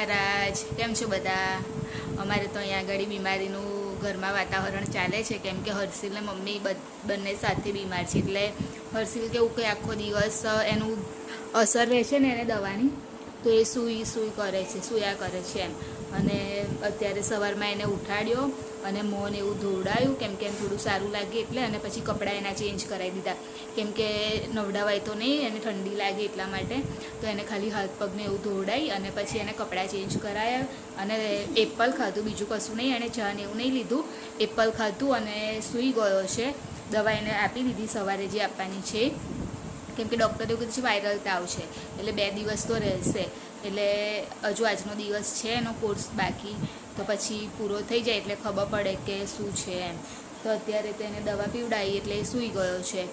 મહારાજ કેમ છો બધા। અમારે તો અહીંયા આગળ બીમારીનું ઘરમાં વાતાવરણ ચાલે છે, કેમ કે હર્ષિલ ને મમ્મી બંને સાથે બીમાર છે। એટલે હર્ષિલ કેવું કે આખો દિવસ એનું અસર રહે છે ને એને દવાની, તો એ સૂઈ કરે છે, સૂયા કરે છે એમ। અને અત્યારે સવારમાં એને ઉઠાડ્યો અને મોંને એવું ધોવડાયું, કેમ કે એમ થોડું સારું લાગે એટલે। અને પછી કપડાં એના ચેન્જ કરાવી દીધા, કેમ કે નવડાવાય તો નહીં, એને ઠંડી લાગે એટલા માટે। તો એને ખાલી હાથ પગને એવું ધોવડાવી અને પછી એને કપડાં ચેન્જ કરાયા અને એપલ ખાધું, બીજું કશું નહીં। એને ચા ને એવું નહીં લીધું, એપલ ખાધું અને સૂઈ ગયો છે। દવા એને આપી દીધી સવારે જે આપવાની છે, કેમ કે ડૉક્ટરે એવું કીધું છે વાયરલ તાવ છે, એટલે 2 દિવસ તો રહેશે। એટલે હજુ આજનો દિવસ છે એનો કોર્સ બાકી, તો પછી પૂરો થઈ જાય એટલે ખબર પડે કે શું છે એમ। તો અત્યારે તો એને દવા પીવડાવી એટલે એ સૂઈ ગયો છે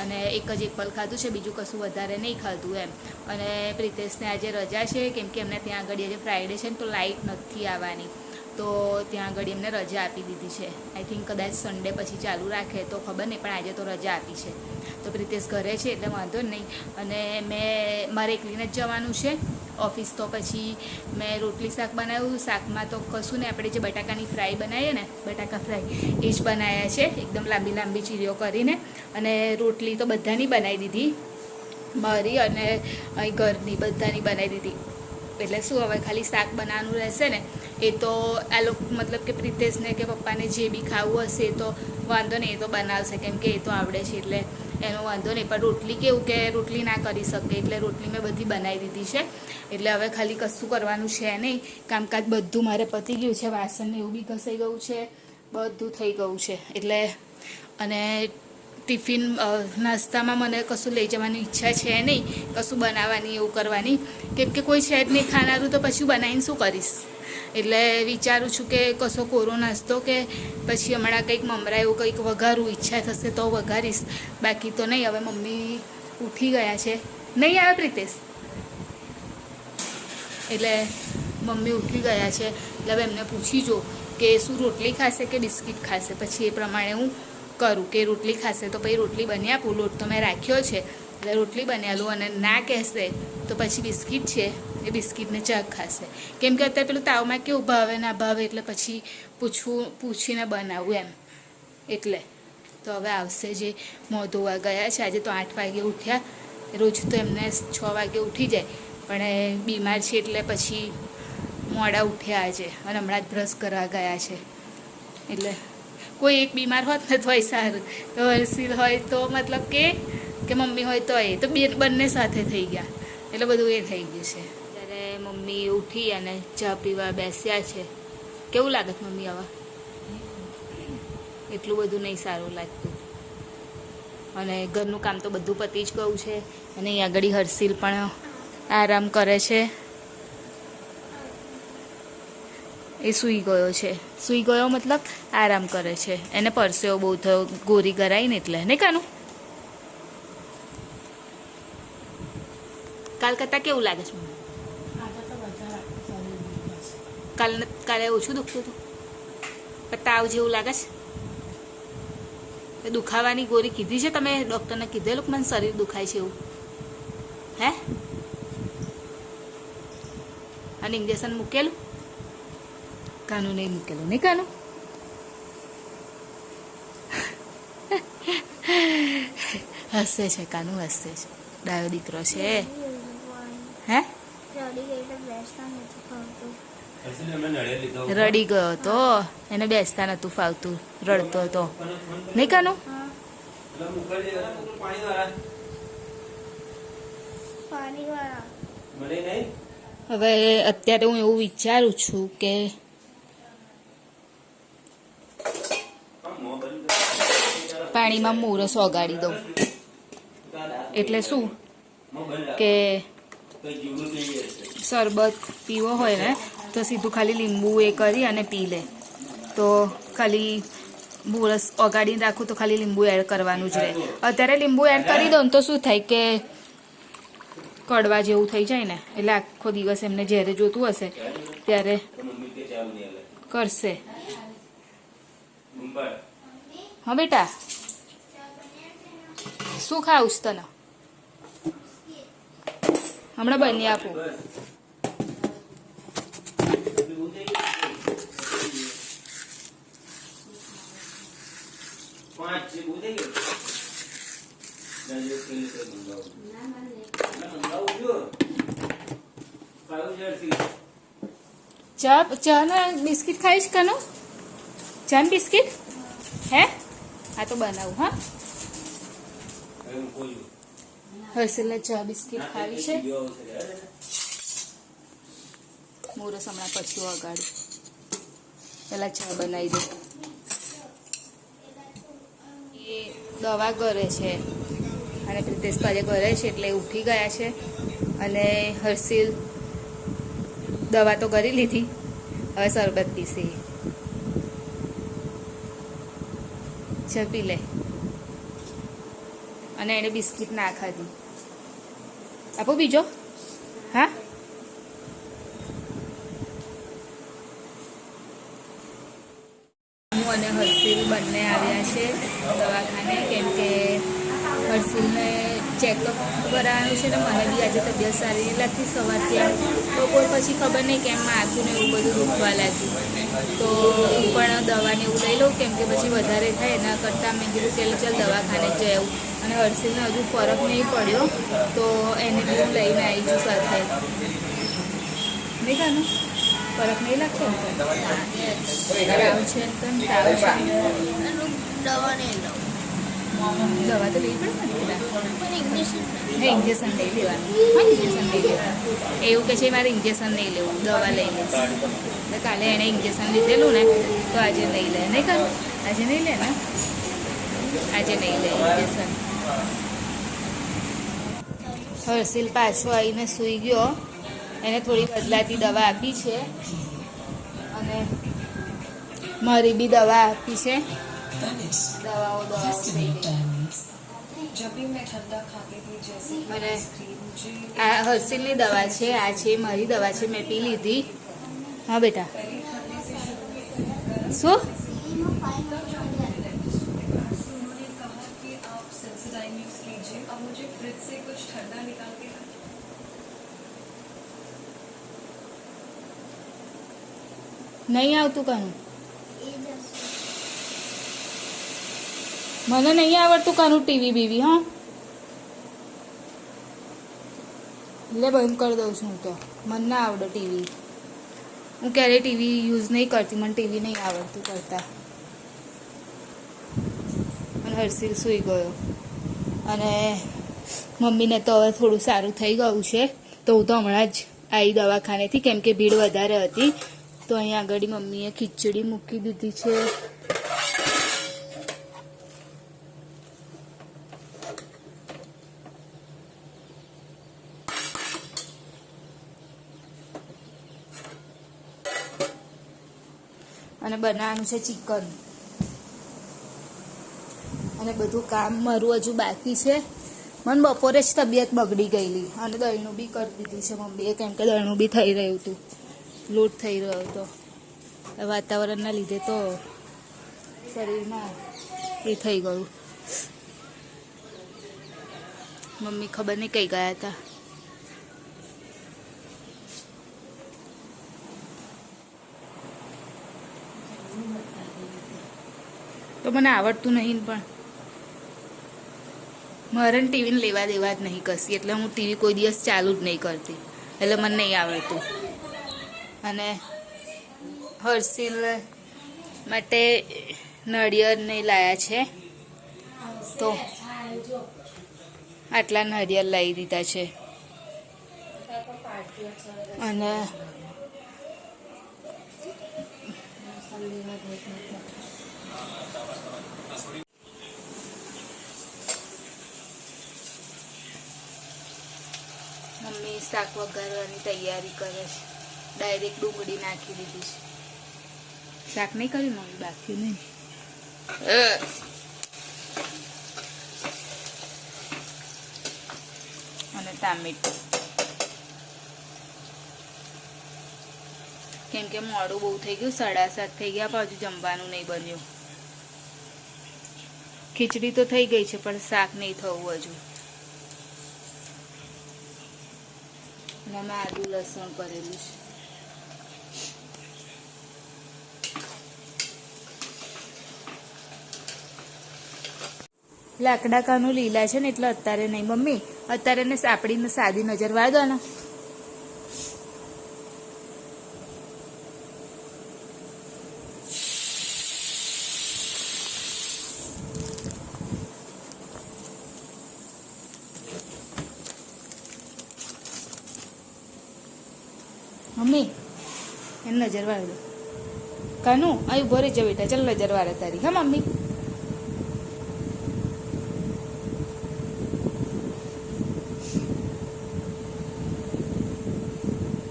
અને એક જ એપલ ખાધું છે, બીજું કશું વધારે નહીં ખાધું એમ। અને પ્રિતેશને આજે રજા છે, કેમ કે એમને ત્યાં આગળ આજે ફ્રાઈડે છે ને, તો લાઇટ નથી આવવાની, તો ત્યાં આગળ એમને રજા આપી દીધી છે। આઈ થિંક કદાચ સન્ડે પછી ચાલુ રાખે તો ખબર નહીં, પણ આજે તો રજા આપી છે। તો પ્રિતેશ ઘરે છે એટલે વાંધો નહીં। અને મારે એકલીને જ જવાનું છે ઓફિસ, તો પછી મેં રોટલી શાક બનાવ્યું। શાકમાં તો કશું નહીં, આપણે જે બટાકાની ફ્રાય બનાવીએ ને, બટાકા ફ્રાય એ જ બનાવ્યા છે, એકદમ લાંબી લાંબી ચીરીઓ કરીને। અને રોટલી તો બધાની બનાવી દીધી, મારી અને અહીં ઘરની બધાની બનાવી દીધી। એટલે શું હવે ખાલી શાક બનાવવાનું રહેશે ને, એ તો આ લોકો મતલબ કે પ્રિતેશને કે પપ્પાને જે બી ખાવું હશે એ તો વાંધો નહીં, એ તો બનાવશે, કેમ કે એ તો આવડે છે એટલે એનો વાંધો નહીં। પણ રોટલી કેવું કે રોટલી ના કરી શકે, એટલે રોટલી મેં બધી બનાવી દીધી છે। એટલે હવે ખાલી કશું કરવાનું છે નહીં, કામકાજ બધું મારે પતી ગયું છે, વાસણ એવું બી ઘસાઈ ગયું છે, બધું થઈ ગયું છે। એટલે અને ટિફિન નાસ્તામાં મને કશું લઈ જવાની ઈચ્છા છે નહીં, કશું બનાવવાની એવું કરવાની, કેમ કે કોઈ છે જ નહીં ખાનારું, તો પછી બનાવીને શું કરીશ। એટલે વિચારું છું કે કશો કોરો નાસ્તો કે પછી હમણાં કંઈક મમરા એવું કંઈક વઘારું, ઈચ્છા થશે તો વઘારીશ, બાકી તો નહીં। હવે મમ્મી ઉઠી ગયા છે, નહીં આવે પ્રિતેશ, એટલે મમ્મી ઉઠી ગયા છે, એટલે હવે એમને પૂછી જો કે શું રોટલી ખાશે કે બિસ્કિટ ખાશે, પછી એ પ્રમાણે હું કરું કે રોટલી ખાશે તો પછી રોટલી બની આપું। લોટ તો મેં રાખ્યો છે એટલે રોટલી બનાવું, અને ના કહેશે તો પછી બિસ્કિટ છે એ બિસ્કિટને ચા ખાશે, કેમ કે અત્યારે પેલું તાવમાં કેવું ભાવે ના ભાવે, એટલે પછી પૂછીને બનાવું એમ। એટલે તો હવે આવશે, જે મોં ધોવા ગયા છે, આજે તો 8 વાગે ઉઠ્યા, રોજ તો એમને 6 વાગે ઉઠી જાય, પણ એ બીમાર છે એટલે પછી મોડા ઉઠ્યા આજે, અને હમણાં જ બ્રશ કરવા ગયા છે। એટલે કોઈ એક બીમાર હોત ને તોય સારું, તો હર્ષિલ હોય તો મતલબ કે મમ્મી હોય તો એ તો બંને સાથે થઈ ગયા, એટલે બધું એ થઈ ગયું છે। ત્યારે મમ્મી ઉઠી અને ચા પીવા બેસ્યા છે। કેવું લાગે છે મમ્મી હવે? એટલું બધું નહીં સારું લાગતું, અને ઘરનું કામ તો બધું પતી જ ગયું છે। અને અહીં આગળ હર્ષિલ પણ આરામ કરે છે, એ સૂઈ ગયો છે, સૂઈ ગયો મતલબ આરામ કરે છે, એને પરસેવો બહુ થયો ગોરી કરાવીને, એટલે નહીં કાનું? કાલ કરતાં કેવું લાગે છે? કાલે ઓછું દુખતું હતું, પણ તાવ જેવું લાગે છે? દુખાવાની ગોળી કીધી છે તમે ડૉક્ટરને કીધેલું કે મને શરીર દુખાય છે એવું? હે? અને ઇન્જેક્શન મૂકેલું? કાનું નહીં મૂકેલું, નહીં કાનું? હસે છે કાનું, હસે છે, ડાયો દીકરો છે। હે? રડી ગયો તો, એને બેસતા નહોતું ફાવતું, રડતો હતો, નહીં કાનું? હવે અત્યારે હું એવું વિચારું છું કે પાણીમાં મોરસ ઓગાળી દઉં, એટલે શું કે શરબત પીવો હોય ને તો સીધું ખાલી લીંબુ એ કરી અને પી લે, તો ખાલી મોરસ ઓગાળીને રાખું તો ખાલી લીંબુ એડ કરવાનું જ રહે। અત્યારે લીંબુ એડ કરી દઉં ને તો શું થાય કે કડવા જેવું થઈ જાય ને, એટલે આખો દિવસ એમને જ્યારે જોતું હશે ત્યારે કરશે। હા બેટા, શું ખાવું છે તને? હમણાં બની આપું। ચા ને બિસ્કિટ ખાઈશ કાનો? ચા ને બિસ્કિટ હે? હા તો બનાવું. હા, હર્ષિલને ચા બિસ્કિટ ખાવી છે. મોરસ હમણાં પછી વગાડું, પેલા ચા બનાવી દઉં. એ દવા કરે છે અને પ્રિતેશ તો આજે ઘરે છે એટલે ઉઠી ગયા છે. અને હર્ષિલ દવા તો કરી લીધી, હવે શરબત પીશે. ચા પી લે. અને એને બિસ્કિટ ના ખાધી. આપો બીજો. હા, હું અને હર્ષિલ બંને આવ્યા છે દવાખાને, કેમ કે હર્ષિલને ચેકઅપ કરાવવાનું છે ને મને બી આજે તબિયત સારી નહીં લાગતી. સવારથી બપોર પછી ખબર નહીં કેમ માથું ને એવું બધું દુખવા લાગ્યું. તો હું પણ દવાને એવું લઈ લઉં, કેમ કે પછી વધારે થાય એના કરતાં મેં કીધું કે ચાલ દવાખાને જ જવું. અને હર્ષિલને હજુ ફરક નહીં પડ્યો તો એને બી હું લઈને આવી છું સાથે. નહીં કાનું ફરક નહીં લાગતો ને? તાવ છે તો તાવ છે, દવા નહીં લઉં. દવા તો લેવી પડે ને. ઇન્જેક્શન નહીં લેવાનું. હા, ઇન્જેક્શન નહીં લેવાનું. એવું કે છે મારે ઇન્જેક્શન નહીં લેવું, દવા લઈ લઈશ. એટલે કાલે એણે ઇન્જેક્શન લીધેલું ને તો આજે નહીં લે. નહીં કર, આજે નહીં લે ને, આજે નહીં લે ઇન્જેક્શન. હર્ષિલ પાછો આવીને સૂઈ ગયો. એને થોડી બદલાતી દવા આપી છે અને મારી બી દવા આપી છે. દવાઓ થઈ ગઈ. અને આ હર્ષિલની દવા છે, આ છે મારી દવા છે, મેં પી લીધી. હા બેટા, શું? નહીં આવતું કાનું? મને નહીં આવડતું કાનું ટીવી બીવી. હા, એટલે બંધ કરી દઉં છું હું તો. મને ના આવડે ટીવી. હું ક્યારેય ટીવી યુઝ નહીં કરતી, મને ટીવી નહીં આવડતું કરતા. અને હર્ષિલ સૂઈ ગયો. અને મમ્મીને તો હવે થોડું સારું થઈ ગયું છે. તો હું તો હમણાં જ આવી દવાખાનેથી, કેમ કે ભીડ વધારે હતી. તો અહીંયા આગળ મમ્મીએ ખીચડી મૂકી દીધી છે. અને બનાવવાનું છે ચિકન. અને બધું કામ મારું હજુ બાકી છે. મને બપોરે જ તબિયત બગડી ગયેલી અને દહીંનું બી કરી દીધું છે મમ્મીએ, કેમ કે દહીંનું બી થઈ રહ્યું હતું, લોટ થઈ રહ્યો હતો. વાતાવરણના લીધે તો શરીરમાં એ થઈ ગયું. મમ્મી ખબર નહીં કઈ ગયા હતા. તો મને આવડતું નહીં, પણ મારે ટીવીને લેવા દેવા જ નહીં કશી, એટલે હું ટીવી કોઈ દિવસ ચાલુ જ નહીં કરતી, એટલે મને નહીં આવડતું. અને હર્ષિલ માટે નાળિયેર નહીં લાયા છે, તો આટલા નાળિયેર લાવી દીધા છે. અને મમ્મી શાક વઘારવાની તૈયારી કરે છે. ડાયરેક્ટ ડુંગળી નાખી દીધી છે. શાક નહીં કર્યું મમ્મી, બાકી નહીં. અને ટામેટું, કેમ કે મોડું બહુ થઈ ગયું, 7:30 થઈ ગયા, પણ હજુ જમવાનું નહીં બન્યું. ખીચડી તો થઈ ગઈ છે પણ શાક નહીં થવું હજુ. અને મેં આદુ લસણ કરેલું છે. લાકડા કાનું લીલા છે ને એટલે અત્યારે નહીં મમ્મી, અત્યારે ને સાપડીને સાદી નજર વાળ દો ને. નજર વાળ દો કાનું અહીં ઉભો રહી જા બેટા ચાલ નજર વાળે તારી હા મમ્મી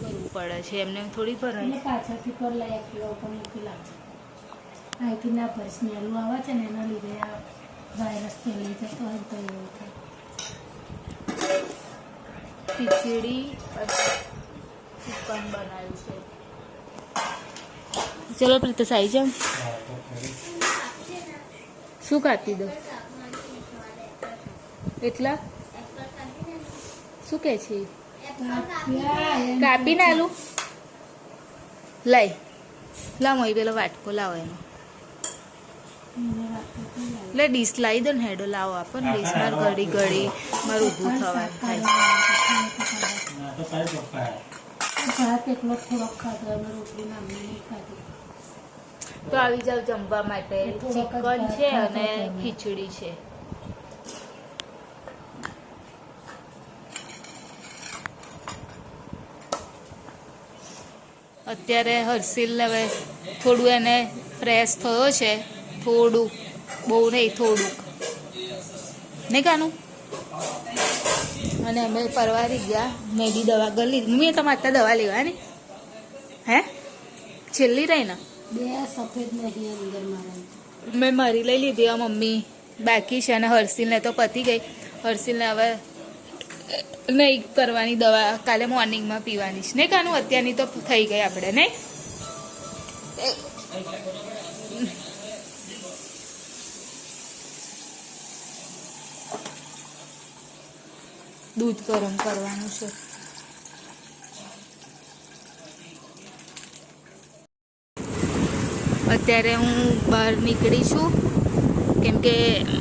કરવું પડે છે એમને થોડી ભરાય એટલે પાછળથી પર લઈ એકલો ઉપર મૂકી લાવજો અહીંથી ના પર સ્મેલું આવે છે ને એના લીધે આ વાયરસ ફેલાઈ જતો હોય તો એવું થાય ખીચડી ચિકન બનાવ્યું છે ચલો પ્રીતસ આવી જાવ શું કાપી દો એટલા શું કે છે કાપી નાલું લઈ લાવો એ પેલો વાટકો લાવો એનો એટલે ડીશ લાવી દો ને હેડો લાવો આપો ને ડીશ માર ઘડી ઘડી મારું ઊભું થવાનું થાય ભાત એકલો થોડોક ખાધો અમે રોટલી નામની નહીં ખાધી તો આવી જાવ જમવા માટે ચિકન છે અને ખીચડી છે અત્યારે હર્ષિલ હવે થોડું એને ફ્રેશ થયો છે થોડુંક બહુ નહીં થોડુંક નહીં કાનું અને અમે પરવારી ગયા મેં બી દવા ગઈ લીધી મેં તમારે ત્યાં દવા લેવાની હે છેલ્લી રહી ને બે સફેદ નહીં અંદર મારા મેં મારી લઈ લીધી આ મમ્મી બાકી છે અને હર્ષિલને તો પતી ગઈ હર્ષિલને હવે નહીં કરવાની દવા કાલે મોર્નિંગમાં પીવાની છે નહીં કાનું અત્યારની તો થઈ ગઈ આપણે નહીં દૂધ ગરમ કરવાનું છે અત્યારે હું બહાર નીકળી છું કેમ કે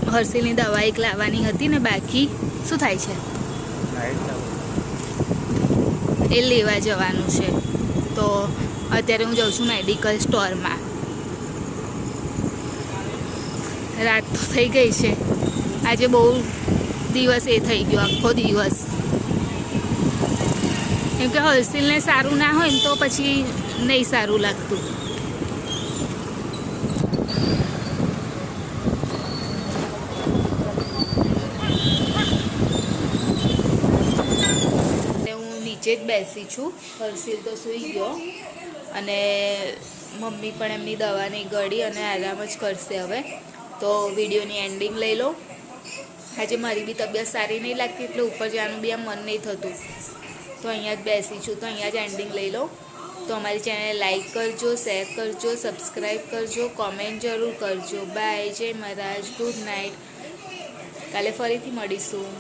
હર્ષિલની દવા એક લાવવાની હતી ને બાકી શું થાય છે એ લેવા જવાનું છે તો અત્યારે હું જાઉં છું મેડિકલ સ્ટોરમાં રાત તો થઈ ગઈ છે આજે બહુ દિવસ એ થઈ ગયો આખો દિવસ કેમ કે હર્ષિલને સારું ના હોય ને તો પછી નહીં સારું લાગતું નીચે જ બેસી છું હર્ષિલ તો સૂઈ ગયો અને મમ્મી પણ એમની દવાની ગળી અને આરામ જ કરશે હવે તો વિડીયોની એન્ડિંગ લઈ લો આજે મારી બી તબિયત સારી નહીં લાગતી એટલે ઉપર જવાનું બી આમ મન નહીં થતું તો અહીંયા જ બેસી છું તો અહીંયા જ એન્ડિંગ લઈ લો તો અમારી ચેનલને લાઈક કરજો શેર કરજો સબસ્ક્રાઈબ કરજો કોમેન્ટ જરૂર કરજો બાય જય મહારાજ ગુડ નાઇટ કાલે ફરીથી મળીશું